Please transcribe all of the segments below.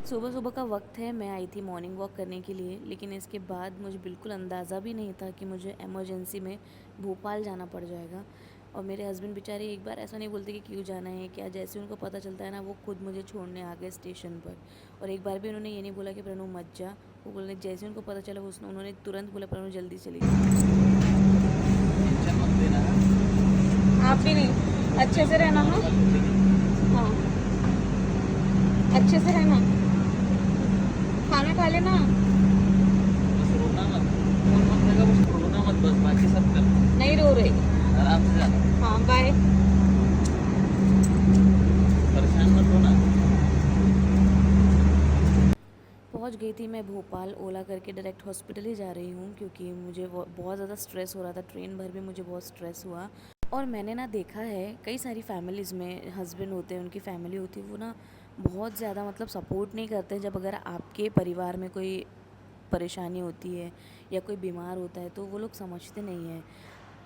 सुबह सुबह का वक्त है। मैं आई थी मॉर्निंग वॉक करने के लिए, लेकिन इसके बाद मुझे बिल्कुल अंदाज़ा भी नहीं था कि मुझे इमरजेंसी में भोपाल जाना पड़ जाएगा। और मेरे हस्बैंड बेचारे एक बार ऐसा नहीं बोलते कि क्यों जाना है क्या, जैसे उनको पता चलता है ना वो खुद मुझे छोड़ने आ गए स्टेशन पर। और एक बार भी उन्होंने ये नहीं बोला कि प्रणु मत जा, वो बोलने जैसे उनको पता चला उन्होंने तुरंत बोला प्रणु जल्दी चली जा। टेंशन मत लेना है। आप भी नहीं, अच्छे से रहना। हाँ हाँ, अच्छे से रहना, खाना खा लेना। बस रोना मत, फोन मत लगा, बस रोना मत, बस बाकी सब कर। नहीं रो रही। आराम से जाना, हाँ बाय। परेशान मत होना। पहुंच गई थी मैं भोपाल। ओला करके डायरेक्ट हॉस्पिटल ही जा रही हूँ क्योंकि मुझे बहुत ज़्यादा स्ट्रेस हो रहा था। ट्रेन भर भी मुझे बहुत स्ट्रेस हुआ। और मैंने ना देखा है कई सारी फैमिलीज़ में हस्बैंड होते हैं, उनकी फैमिली होती है, वो ना बहुत ज़्यादा मतलब सपोर्ट नहीं करते हैं। जब अगर आपके परिवार में कोई परेशानी होती है या कोई बीमार होता है तो वो लोग समझते नहीं हैं।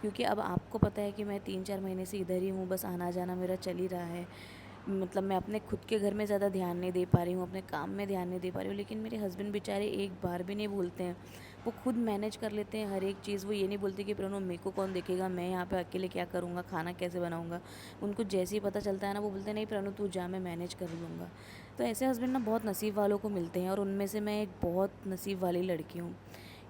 क्योंकि अब आपको पता है कि मैं 3-4 महीने से इधर ही हूँ, बस आना जाना मेरा चल ही रहा है। मतलब मैं अपने खुद के घर में ज़्यादा ध्यान नहीं दे पा रही हूँ, अपने काम में ध्यान नहीं दे पा रही हूँ। लेकिन मेरे हस्बैंड बेचारे एक बार भी नहीं बोलते हैं, वो खुद मैनेज कर लेते हैं हर एक चीज़। वो ये नहीं बोलते कि प्रणव मेरे को कौन देखेगा, मैं यहाँ पे अकेले क्या करूँगा, खाना कैसे बनाऊँगा। उनको जैसे ही पता चलता है ना वो बोलते हैं नहीं प्रणव तू जा, मैं मैनेज कर लूँगा। तो ऐसे हस्बैंड ना बहुत नसीब वालों को मिलते हैं और उनमें से मैं एक बहुत नसीब वाली लड़की हूँ।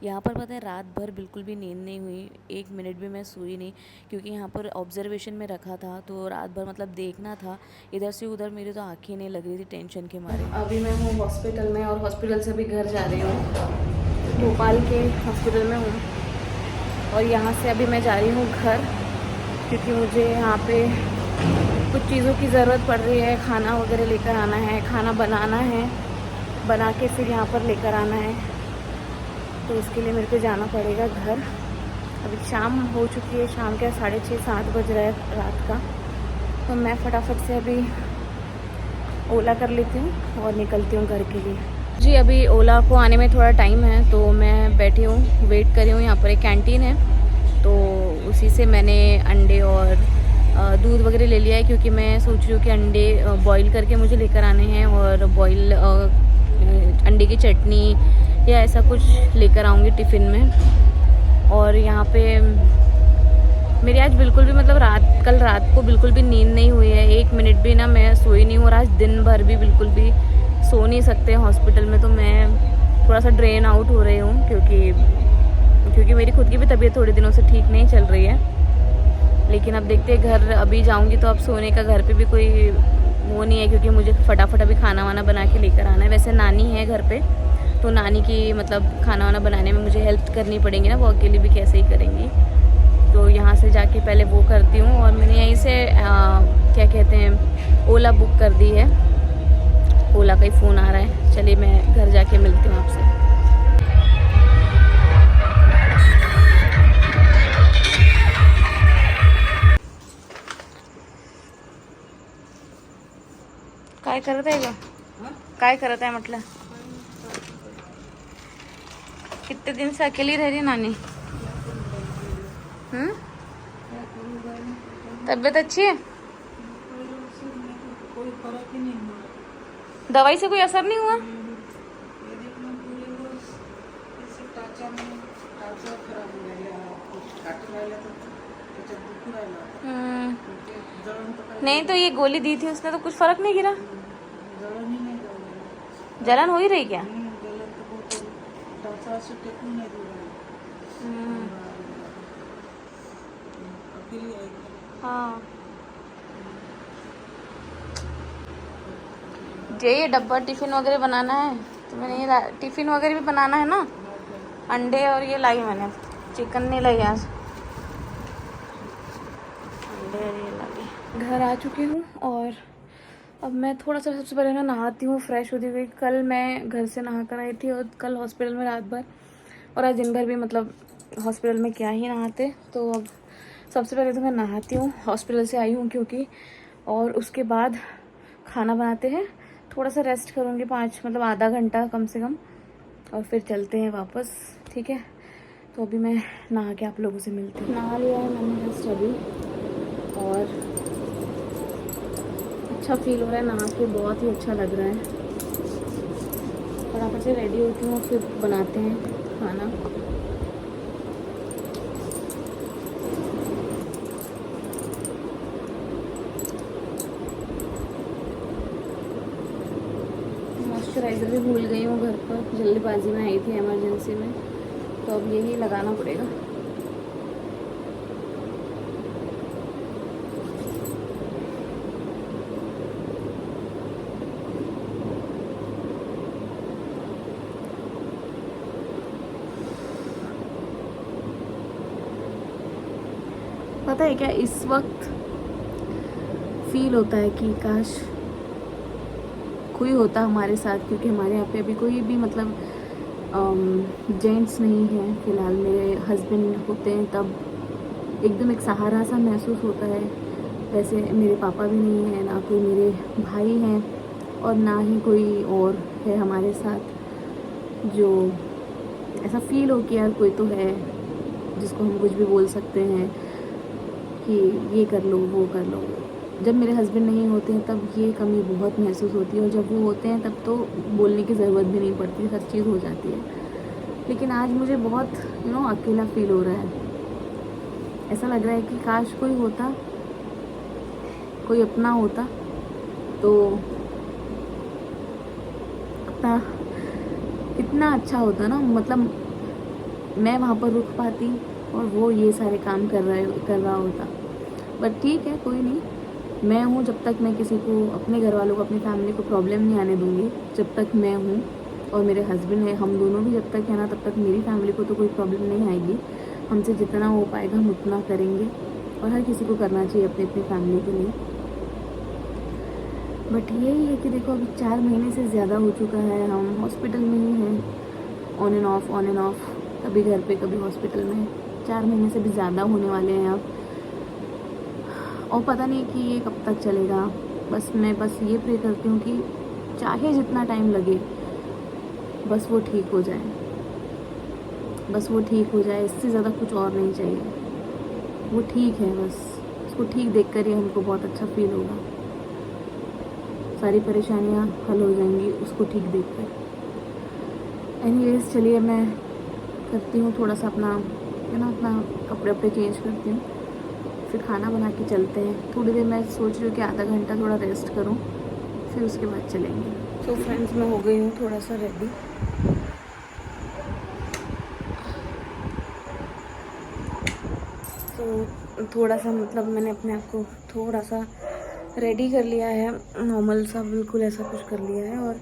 यहाँ पर पता है रात भर बिल्कुल भी नींद नहीं हुई, 1 मिनट भी मैं सोई नहीं। क्योंकि यहाँ पर ऑब्जर्वेशन में रखा था तो रात भर मतलब देखना था इधर से उधर। मेरी तो आँखें नहीं लग रही थी टेंशन के मारे। अभी मैं हूँ हॉस्पिटल में और हॉस्पिटल से भी घर जा रही हूँ। भोपाल के हॉस्पिटल में हूँ और यहाँ से अभी मैं जा रही हूँ घर, क्योंकि मुझे यहाँ पे कुछ चीज़ों की ज़रूरत पड़ रही है। खाना वगैरह लेकर आना है, खाना बनाना है, बना के फिर यहाँ पर लेकर आना है। तो इसके लिए मेरे को जाना पड़ेगा घर। अभी शाम हो चुकी है, शाम के 6:30-7 बज रहा है रात का। तो मैं फटाफट से अभी ओला कर लेती हूँ और निकलती हूँ घर के लिए। जी अभी ओला को आने में थोड़ा टाइम है तो मैं बैठी हूँ, वेट कर रही हूँ। यहाँ पर एक कैंटीन है तो उसी से मैंने अंडे और दूध वगैरह ले लिया है, क्योंकि मैं सोच रही हूँ कि अंडे बॉईल करके मुझे लेकर आने हैं और बॉईल अंडे की चटनी या ऐसा कुछ लेकर आऊँगी टिफ़िन में। और यहाँ पे मेरी आज बिल्कुल भी मतलब कल रात को बिल्कुल भी नींद नहीं हुई है, 1 मिनट भी ना मैं सोई नहीं हूँ। और आज दिन भर भी बिल्कुल भी सो नहीं सकते हॉस्पिटल में। तो मैं थोड़ा सा ड्रेन आउट हो रही हूँ क्योंकि मेरी खुद की भी तबीयत थोड़े दिनों से ठीक नहीं चल रही है। लेकिन अब देखते हैं, घर अभी जाऊँगी तो अब सोने का घर पे भी कोई वो नहीं है, क्योंकि मुझे फटाफट अभी खाना वाना बना के लेकर आना है। वैसे नानी है घर पे तो नानी की मतलब खाना वाना बनाने में मुझे हेल्प करनी पड़ेगी ना, वो अकेली भी कैसे ही करेंगी। तो यहाँ से जाके पहले वो करती हूँ। और मैंने यहीं से क्या कहते हैं ओला बुक कर दी है। ओला का ही फ़ोन आ रहा है। चलिए मैं घर जाके मिलती हूँ आपसे। काय करत आहे ग? काय करत आहे म्हटलं? कितने दिन से अकेली रह रही नानी? तबीयत अच्छी है? कोई फर्क ही नहीं हुआ। दवाई से कोई असर नहीं हुआ? नहीं तो ये गोली दी थी उसने तो कुछ फर्क नहीं गिरा? जलन हो ही रही क्या? हाँ ये डब्बा टिफ़िन वगैरह बनाना है तो मैंने ये टिफ़िन वगैरह भी बनाना है ना। अंडे और ये लाई मैंने, चिकन नहीं लाई आज, अंडे और ये लाई। घर आ चुकी हूँ और अब मैं थोड़ा सा सबसे पहले ना नहाती हूँ, फ्रेश होती हुई। कल मैं घर से नहा कर आई थी और कल हॉस्पिटल में रात भर और आज दिन भर भी मतलब हॉस्पिटल में क्या ही नहाते। तो अब सबसे पहले तो मैं नहाती हूँ, हॉस्पिटल से आई हूँ क्योंकि। और उसके बाद खाना बनाते हैं, थोड़ा सा रेस्ट करूँगी मतलब आधा घंटा कम से कम, और फिर चलते हैं वापस। ठीक है, तो अभी मैं नहा के आप लोगों से मिलती हूँ। नहा लिया है मैंने जस्ट अभी और अच्छा फील हो रहा है, नहा के बहुत ही अच्छा लग रहा है। फटाफट से रेडी होती हूँ, फिर बनाते हैं खाना। मॉइस्चराइज़र भी भूल गई हूँ घर पर, जल्दबाजी में आई थी इमरजेंसी में, तो अब यही लगाना पड़ेगा। पता है क्या, इस वक्त फील होता है कि काश कोई होता हमारे साथ, क्योंकि हमारे यहाँ पे अभी कोई भी मतलब जेंट्स नहीं है फ़िलहाल। मेरे हस्बैंड होते हैं तब एकदम एक सहारा सा महसूस होता है। वैसे मेरे पापा भी नहीं हैं, ना कोई मेरे भाई हैं, और ना ही कोई और है हमारे साथ जो ऐसा फील हो कि यार कोई तो है जिसको हम कुछ भी बोल सकते हैं कि ये कर लो वो कर लो। जब मेरे हस्बैंड नहीं होते हैं तब ये कमी बहुत महसूस होती है, और जब वो होते हैं तब तो बोलने की ज़रूरत भी नहीं पड़ती, हर चीज़ हो जाती है। लेकिन आज मुझे बहुत अकेला फील हो रहा है। ऐसा लग रहा है कि काश कोई होता, कोई अपना होता तो अपना कितना अच्छा होता ना। मतलब मैं वहाँ पर रुक पाती और वो ये सारे काम कर रहा होता। बट ठीक है, कोई नहीं। मैं हूँ, जब तक मैं किसी को, अपने घर वालों को, अपनी फैमिली को प्रॉब्लम नहीं आने दूँगी। जब तक मैं हूँ और मेरे हस्बैंड है, हम दोनों भी जब तक है ना, तब तक मेरी फैमिली को तो कोई प्रॉब्लम नहीं आएगी। हमसे जितना हो पाएगा हम उतना करेंगे, और हर किसी को करना चाहिए अपनी अपनी फैमिली के लिए। बट यही है कि देखो, अभी 4 महीने से ज़्यादा हो चुका है, हम हॉस्पिटल में ही हैं, ऑन एंड ऑफ, कभी घर पे कभी हॉस्पिटल में। 4 महीने से भी ज़्यादा होने वाले हैं अब, और पता नहीं कि ये कब तक चलेगा। मैं ये प्रे करती हूँ कि चाहे जितना टाइम लगे, बस वो ठीक हो जाए, इससे ज़्यादा कुछ और नहीं चाहिए। वो ठीक है, बस उसको ठीक देखकर ही हमको बहुत अच्छा फील होगा। सारी परेशानियाँ हल हो जाएंगी उसको ठीक देखकर। एनीवेज, चलिए मैं करती हूँ थोड़ा सा अपना अपना कपड़े चेंज करती हूँ, फिर खाना बना के चलते हैं। थोड़ी देर मैं सोच रही हूँ कि आधा घंटा थोड़ा रेस्ट करूँ, फिर उसके बाद चलेंगे। तो फ्रेंड्स, मैं हो गई हूँ थोड़ा सा रेडी। तो थोड़ा सा मतलब मैंने अपने आप को थोड़ा सा रेडी कर लिया है, नॉर्मल सा बिल्कुल ऐसा कुछ कर लिया है। और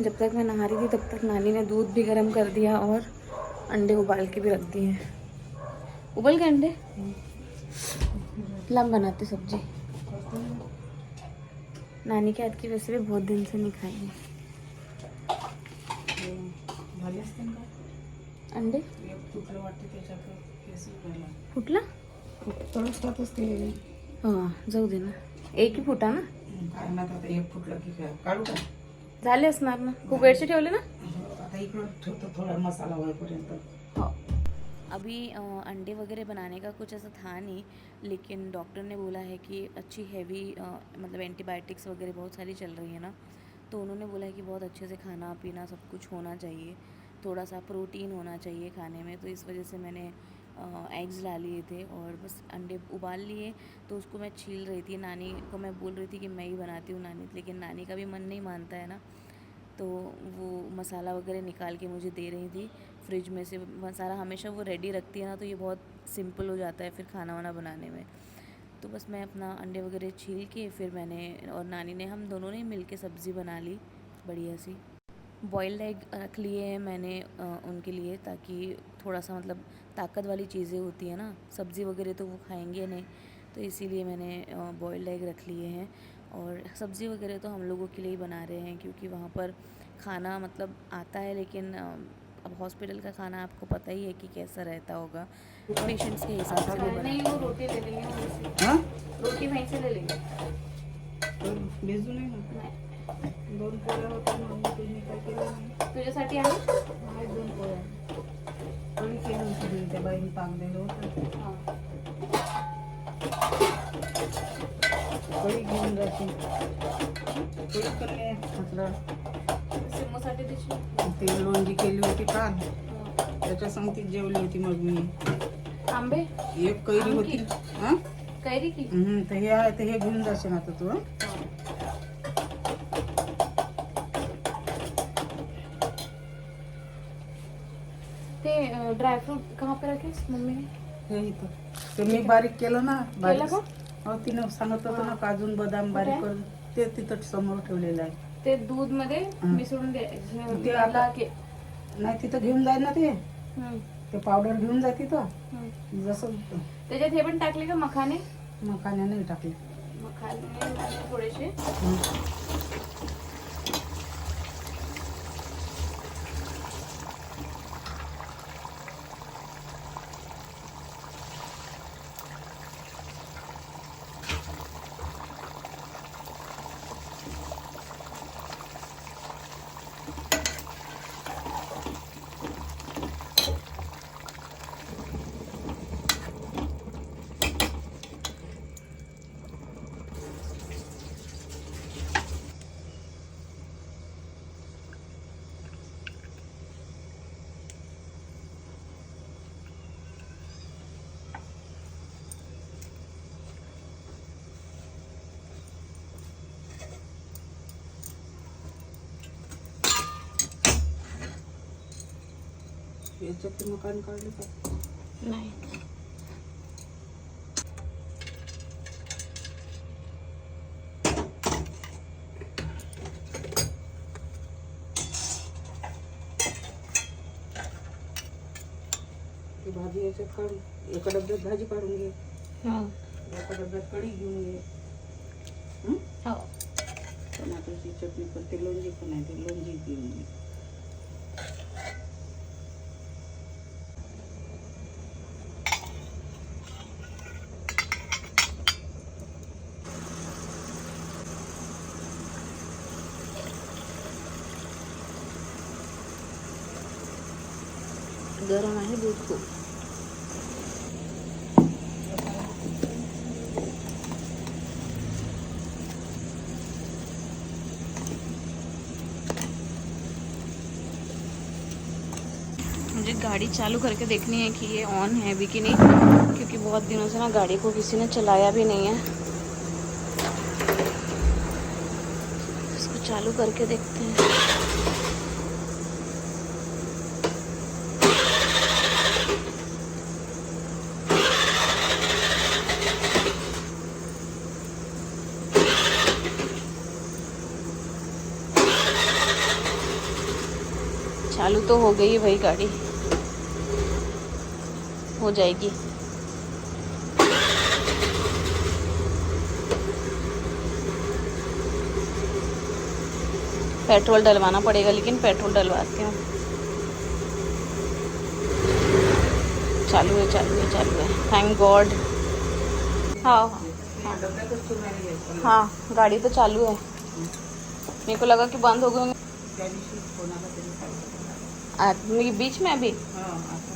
जब तक मैं नहा रही थी तब तक नानी ने दूध भी गर्म कर दिया और अंडे उबाल के भी रख दिए हैं। उबल के अंडे लम बनाते सब्जी। नानी के हाथ की वैसे भी बहुत दिन से नहीं खाई है। अंडे फुटला हां, जाऊ दे ना, एक ही फुटा ना, झाले असणार ना, खूप वेळचे ठेवले ना। थोड़ा मसाला होईपर्यंत। अभी अंडे वगैरह बनाने का कुछ ऐसा था नहीं, लेकिन डॉक्टर ने बोला है कि अच्छी हैवी मतलब एंटीबायोटिक्स वगैरह बहुत सारी चल रही है ना, तो उन्होंने बोला है कि बहुत अच्छे से खाना पीना सब कुछ होना चाहिए, थोड़ा सा प्रोटीन होना चाहिए खाने में। तो इस वजह से मैंने एग्स ला लिए थे और बस अंडे उबाल लिए। तो उसको मैं छील रही थी, नानी को मैं बोल रही थी कि मैं ही बनाती हूँ नानी, लेकिन नानी का भी मन नहीं मानता है ना, तो वो मसाला वगैरह निकाल के मुझे दे रही थी फ्रिज में से। मसाला हमेशा वो रेडी रखती है ना, तो ये बहुत सिंपल हो जाता है फिर खाना वाना बनाने में। तो बस मैं अपना अंडे वगैरह छील के फिर मैंने और नानी ने, हम दोनों ने मिल के सब्ज़ी बना ली बढ़िया सी। बॉइल्ड एग रख लिए हैं मैंने उनके लिए, ताकि थोड़ा सा मतलब ताकत वाली चीज़ें होती है ना, सब्ज़ी वगैरह तो वो खाएंगे नहीं, तो इसीलिए मैंने बॉइल्ड एग रख लिए हैं। और सब्ज़ी वगैरह तो हम लोगों के लिए ही बना रहे हैं, क्योंकि वहाँ पर खाना मतलब आता है, लेकिन अब हॉस्पिटल का खाना आपको पता ही है कि कैसा रहता होगा, पेशेंट्स के हिसाब से भी नहीं। वो रोटी ले लेंगे, हाँ रोटी वहीं से ले लेंगे, भेजू नहीं ना, दोन पोळ्या होत्या म्हणून तुम्ही काय केलं तुझ्यासाठी आहे नाही, दोन पोळ्या आणि केलं होतं त्या बाईने टाकलेलं होतं। हां, पोळी घेऊन जाते, पोळी करणे म्हटलं जेवणासाठी त्याची ती लोणची केली होती काल, त्याच्या संगतीत जेवली होती मग मी. आंबे एक कैरी होती. हा कैरी की तर हे आहे, तर हे घेऊन जाशील आता तू. हं? ते ड्रायफ्रूट कहाँ पे रखे मम्मी ने? हे इथं ते मी बारीक केलं ना, बारीक. का? हो तिनं सांगत होतं ना, काजून बदाम बारीक करून ते तिथं समोर ठेवलेलं आहे. ते दूध मध्ये हं. मिसळून ते द्यायला आता- की नाही तिथं घेऊन जाईल ना ते पावडर घेऊन जाय तिथं. जसं त्याच्यात हे पण टाकले का मखाने? मखाने नाही टाकले. मखाने थोडेसे. याच्यात ते मकान काढले का? नाही. ती भाजी याच्यात काढून, एका डब्यात भाजी काढून घे, एका डब्यात कढी घेऊन घे. हो. टमाटरची चटणी पण, ते लोणची पण आहे, ते लोणची घेऊन घे. गरम आहे दूध खूप. मुझे गाड़ी चालू करके देखनी है कि ये ऑन है भी कि नहीं, क्योंकि बहुत दिनों से ना गाड़ी को किसी ने चलाया भी नहीं है. इसको चालू करके देखते हैं. चालू तो हो गई भाई, गाड़ी हो जाएगी. पेट्रोल डलवाना पड़ेगा, लेकिन पेट्रोल डलवाते हूँ. चालू है चालू है चालू है, थैंक गॉड. हाँ हाँ डब्यातच ठेवून आली आहे. हाँ, गाड़ी तो चालू है. मेरे को लगा कि बंद हो गए होंगे. त्या दिवशी कोणाला तरी सांगितलं. आदमी बीच में अभी हां, आता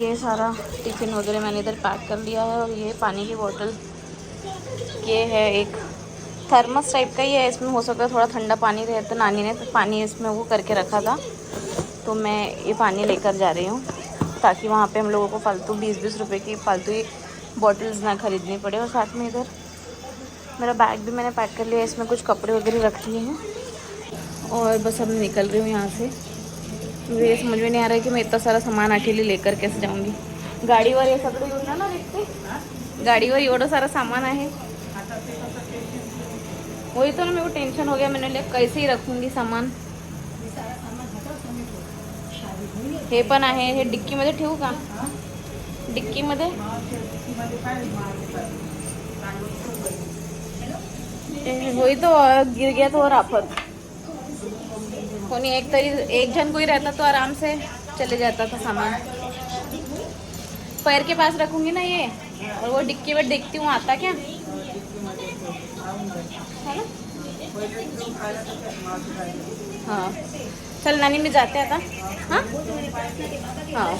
ये सारा टिफ़िन वगैरह मैंने इधर पैक कर लिया है. और ये पानी की बोतल, ये है एक थर्मस टाइप का ही है. इसमें हो सकता है थोड़ा ठंडा पानी रहे, तो नानी ने पानी इसमें वो करके रखा था, तो मैं ये पानी लेकर जा रही हूँ, ताकि वहाँ पे हम लोगों को फालतू 20-20 रुपए की फालतू ही बॉटल्स ना ख़रीदनी पड़े. और साथ में इधर मेरा बैग भी मैंने पैक कर लिया है, इसमें कुछ कपड़े वगैरह रख लिए हैं. और बस अब मैं निकल रही हूँ यहाँ से. मुझे ये समझ में नहीं आ रहा है कि मैं इतना सारा सामान अकेले लेकर कैसे जाऊँगी. गाडीवर हे सगळं येऊन ना देखते, गाडीवर एवढं सारा सामान आहे. वही तो ना, मेरे को टेंशन हो गया. मैंने लिया कैसे ही रखूँगी सामान. हे पण आहे, हे डिक्कीमध्ये ठेवू का? डिक्कीमध्ये वही तो, गिर गया तो और आफत. कोई एक जन कोई रहता तो आराम से चले जाता था सामान. पैर के पास रखूंगी ना ये, और वो डिक्की में देखती हूँ आता क्या है ना. हाँ चल नानी, में जाते हैं आता. हाँ हाँ,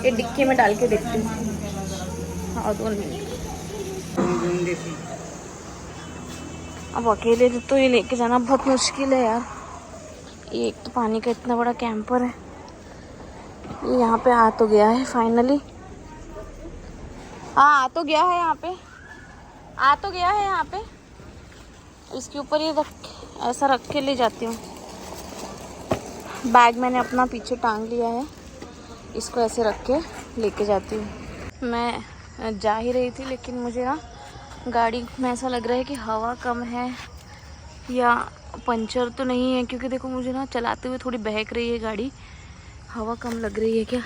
ये डिक्की में डाल के देखती हूँ. हाँ 2 मिनट. घेऊन देते. अब अकेले तो ये लेके जाना बहुत मुश्किल है यार. ये एक तो पानी का इतना बड़ा कैंपर है, ये यहाँ पे आ तो गया है फाइनली। हाँ, आ तो गया है यहाँ पे, आ तो गया है यहाँ पे। इसके ऊपर ये ऐसा रख के ले जाती हूँ। बैग मैंने अपना पीछे टांग लिया है, इसको ऐसे रख के लेके जाती हूँ। मैं जा ही रही थी, लेकिन मुझे ना गाड़ी में ऐसा लग रहा है कि हवा कम है या पंचर तो नहीं है, क्योंकि देखो मुझे ना चलाते हुए थोड़ी बहक रही है गाड़ी। हवा कम लग रही है क्या?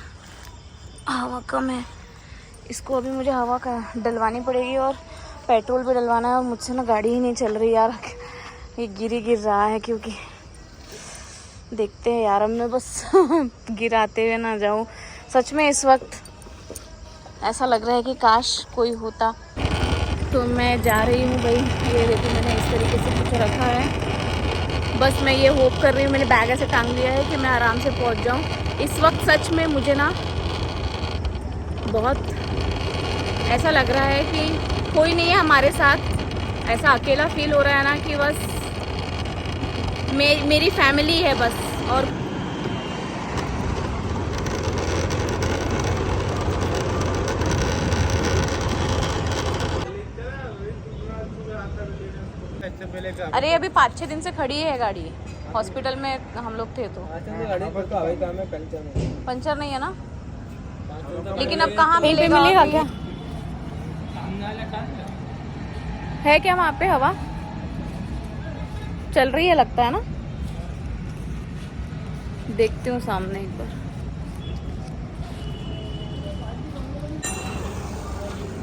हवा कम है। इसको अभी मुझे हवा का डलवानी पड़ेगी और पेट्रोल भी डलवाना है, और मुझसे ना गाड़ी ही नहीं चल रही यार। ये गिर रहा है, क्योंकि देखते हैं यार, अब मैं बस गिराते हुए ना जाऊँ। सच में इस वक्त ऐसा लग रहा है कि काश कोई होता। तो मैं जा रही हूँ भाई। ये देखो मैंने इस तरीके से कुछ रखा है, बस मैं ये होप कर रही हूँ, मैंने बैग ऐसे टांग लिया है कि मैं आराम से पहुँच जाऊँ। इस वक्त सच में मुझे ना बहुत ऐसा लग रहा है कि कोई नहीं है हमारे साथ। ऐसा अकेला फील हो रहा है ना कि बस मेरी फैमिली है बस। और अरे अभी 5-6 दिन से खड़ी है गाड़ी, हॉस्पिटल में हम लोग थे तो। पंचर नहीं है ना, लेकिन अब कहाँ मिलेगा क्या? है क्या वहाँ पे हवा चल रही है लगता है ना? देखती हूँ सामने एक बार।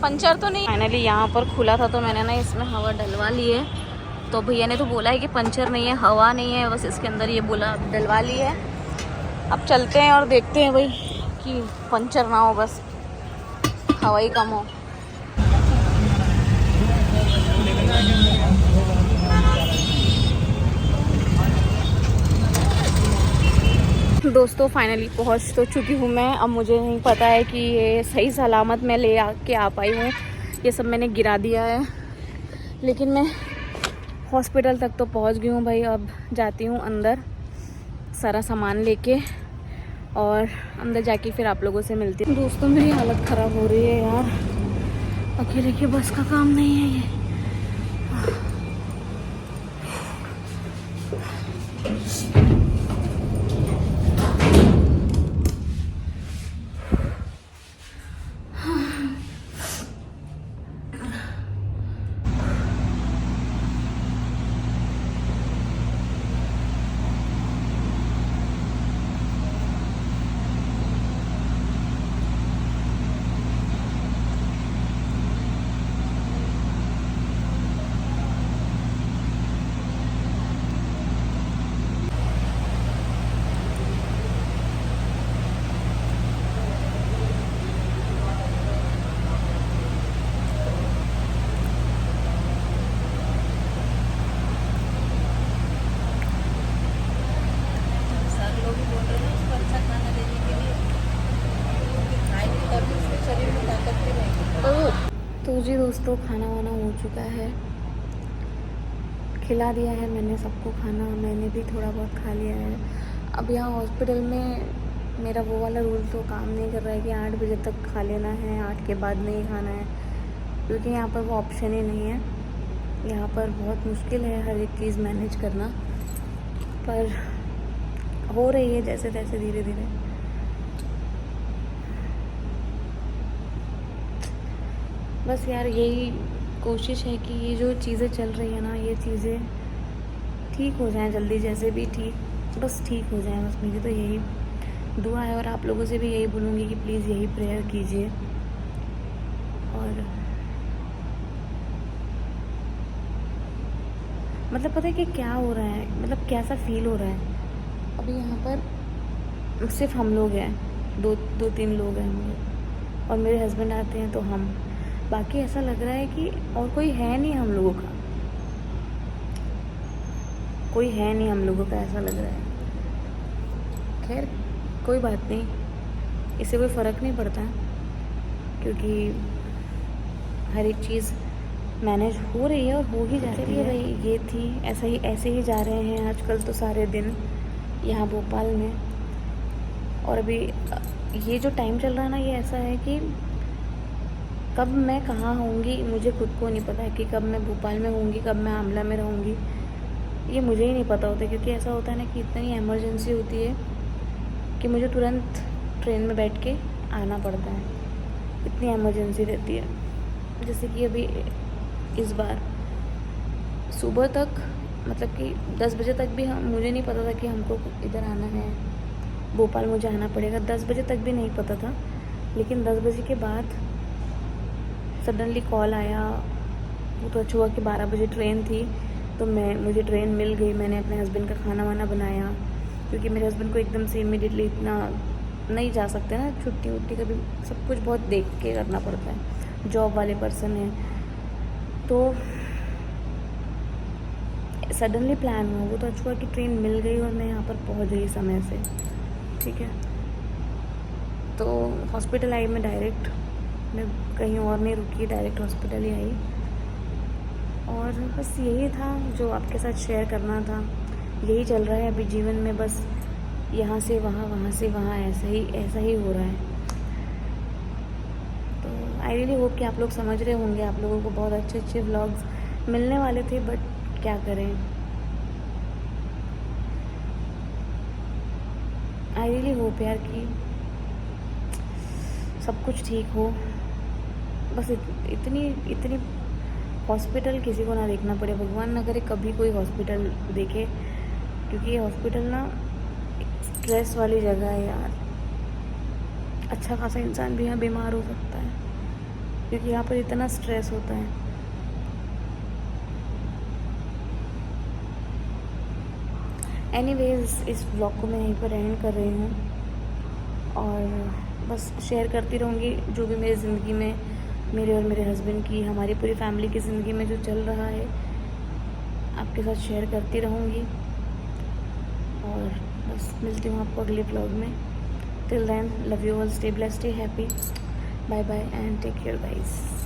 पंचर तो नहीं। फाइनली यहाँ पर खुला था तो मैंने ना इसमें हवा डलवा ली है। तो भैया ने तो बोला है कि पंचर नहीं है, हवा नहीं है, बस इसके अंदर ये बोला डलवा ली है। अब चलते हैं और देखते हैं भाई कि पंचर ना हो, बस हवा ही कम हो। दोस्तों फाइनली पहुंच तो चुकी हूँ मैं। अब मुझे नहीं पता है कि ये सही सलामत मैं ले आके आ पाई हूँ। ये सब मैंने गिरा दिया है, लेकिन मैं हॉस्पिटल तक तो पहुंच गई हूँ भाई। अब जाती हूँ अंदर सारा सामान लेके, और अंदर जाके फिर आप लोगों से मिलती हूँ। दोस्तों मेरी हालत ख़राब हो रही है यार, अकेले के बस का काम नहीं है ये। तो जी दोस्तों खाना वाना हो चुका है, खिला दिया है मैंने सबको खाना, मैंने भी थोड़ा बहुत खा लिया है। अब यहाँ हॉस्पिटल में मेरा वो वाला रूल तो काम नहीं कर रहा है कि 8 बजे तक खा लेना है, 8 के बाद नहीं खाना है, क्योंकि यहाँ पर वो ऑप्शन ही नहीं है। यहाँ पर बहुत मुश्किल है हर एक चीज़ मैनेज करना, पर हो रही है जैसे तैसे धीरे धीरे। बस यार यही कोशिश है कि ये जो चीज़ें चल रही है ना, ये चीज़ें ठीक हो जाएं जल्दी, जैसे भी ठीक बस ठीक हो जाएं। बस मेरी तो यही दुआ है, और आप लोगों से भी यही बोलूँगी कि प्लीज़ यही प्रेयर कीजिए। और मतलब पता है कि क्या हो रहा है, मतलब कैसा फील हो रहा है। अभी यहाँ पर सिर्फ हम लोग हैं, 2-3 लोग हैं हम लोग, और मेरे हस्बैंड आते हैं तो हम, बाकी ऐसा लग रहा है कि और कोई है नहीं हम लोगों का, कोई है नहीं हम लोगों का, ऐसा लग रहा है। खैर कोई बात नहीं, इससे कोई फ़र्क नहीं पड़ता, क्योंकि हर एक चीज़ मैनेज हो रही है और हो ही जाती है। भाई ये थी, ऐसे ही जा रहे हैं आजकल तो सारे दिन, यहाँ भोपाल में। और अभी ये जो टाइम चल रहा है ना, ये ऐसा है कि कब मैं कहाँ होंगी मुझे खुद को नहीं पता है, कि कब मैं भोपाल में होंगी, कब मैं आमला में रहूँगी, ये मुझे ही नहीं पता होता। क्योंकि ऐसा होता है ना कि इतनी इमरजेंसी होती है कि मुझे तुरंत ट्रेन में बैठ के आना पड़ता है, इतनी इमरजेंसी रहती है। जैसे कि अभी इस बार सुबह तक, मतलब कि 10 बजे तक भी मुझे नहीं पता था कि हमको इधर आना है, भोपाल मुझे आना पड़ेगा। 10 बजे तक भी नहीं पता था, लेकिन 10 बजे के बाद सडनली कॉल आया। वो तो अच्छा हुआ कि 12 बजे ट्रेन थी, तो मुझे ट्रेन मिल गई। मैंने अपने हस्बैंड का खाना वाना बनाया, क्योंकि मेरे हस्बैंड को एकदम से इमीडिएटली इतना नहीं जा सकते ना, छुट्टी वुट्टी का भी सब कुछ बहुत देख के करना पड़ता है, जॉब वाले पर्सन है। तो सडनली प्लान हुआ, वो तो अच्छा हुआ कि ट्रेन मिल गई और मैं यहाँ पर पहुँच गई समय से। ठीक है, तो हॉस्पिटल आई मैं डायरेक्ट, मैं कहीं और नहीं रुकी, डायरेक्ट हॉस्पिटल ही आई। और बस यही था जो आपके साथ शेयर करना था। यही चल रहा है अभी जीवन में, बस यहाँ से वहाँ, वहाँ से वहाँ, ऐसा ही हो रहा है। तो आई रियली होप कि आप लोग समझ रहे होंगे। आप लोगों को बहुत अच्छे अच्छे व्लॉग्स मिलने वाले थे, बट क्या करें। आई रियली होप यार कि सब कुछ ठीक हो। बस इतनी हॉस्पिटल किसी को ना देखना पड़े, भगवान ना करे कभी कोई हॉस्पिटल देखे, क्योंकि ये हॉस्पिटल ना स्ट्रेस वाली जगह है यार। अच्छा खासा इंसान भी यहाँ बीमार हो सकता है, क्योंकि यहाँ पर इतना स्ट्रेस होता है। एनीवेज, इस व्लॉग को मैं यहीं पर एंड कर रही हूँ, और बस शेयर करती रहूँगी जो भी मेरी ज़िंदगी में, मेरे और मेरे हस्बैंड की, हमारी पूरी फैमिली की ज़िंदगी में जो चल रहा है, आपके साथ शेयर करती रहूँगी। और बस मिलती हूँ आपको अगले व्लॉग में। Till then, love you all, stay blessed, stay happy, bye bye and take care guys.